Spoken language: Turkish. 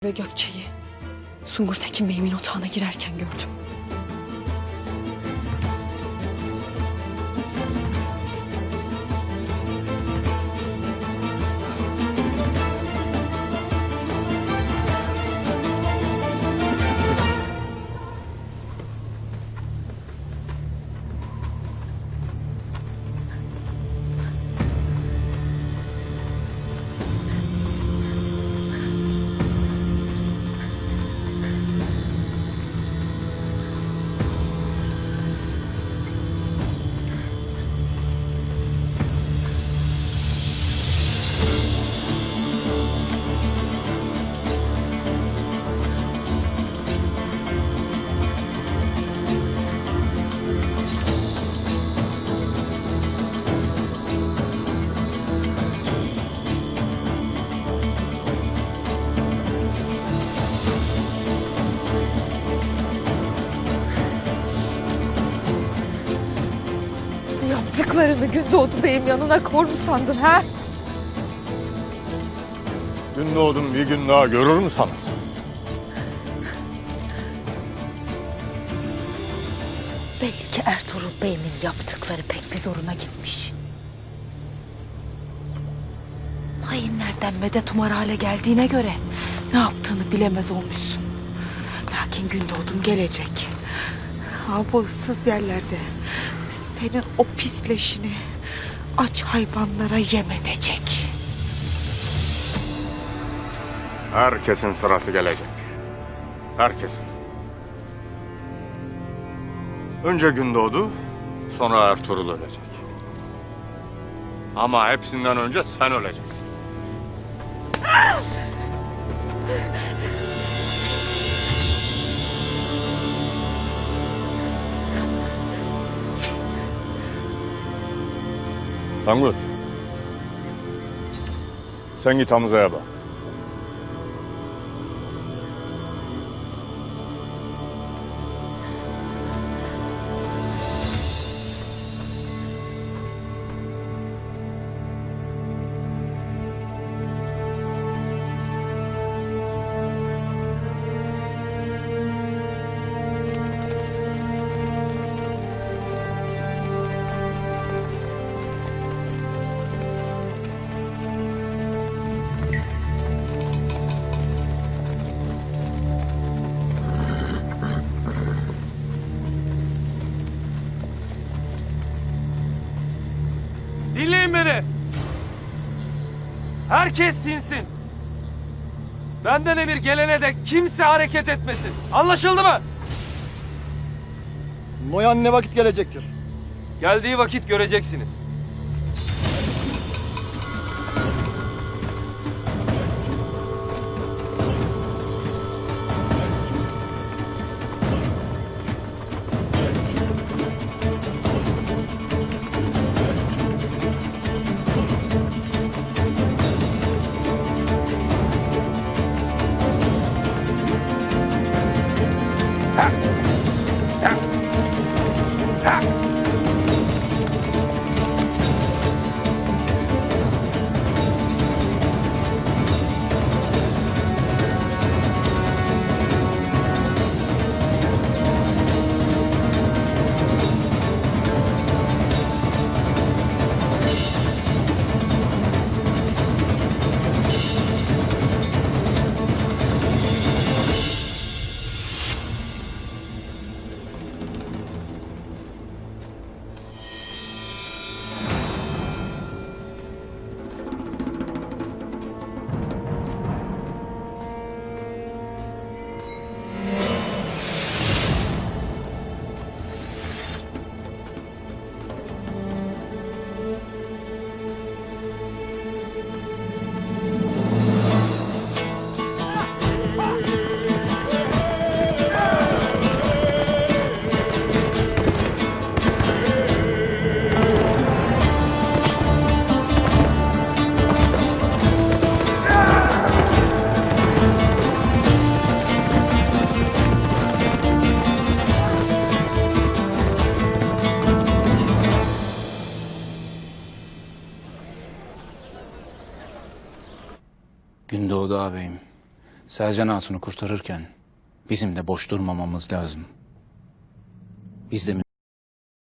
Ve Gökçe'yi Sungur Tekin Bey'imin otağına girerken gördüm. Yaptıklarını Gündoğdu Bey'im yanına kor mu sandın ha? Gündoğdu'm bir gün daha görür mü sanırsın? Belli ki Ertuğrul Bey'imin yaptıkları pek bir zoruna gitmiş. Hainlerden medet umar hale geldiğine göre ne yaptığını bilemez olmuşsun. Lakin Gündoğdu'm gelecek. Bu ıssız yerlerde senin o pisleşini aç hayvanlara yem edecek. Herkesin sırası gelecek. Herkesin. Önce Gündoğdu, sonra Ertuğrul ölecek. Ama hepsinden önce sen öleceksin. Tangur, sen git Hamza'ya bak. Dinleyin beni. Herkes sinsin. Benden emir gelene de kimse hareket etmesin. Anlaşıldı mı? Noyan ne vakit gelecektir? Geldiği vakit göreceksiniz. Gündoğdu ağabeyim, Selcan Hatun'u kurtarırken bizim de boş durmamamız lazım. Biz de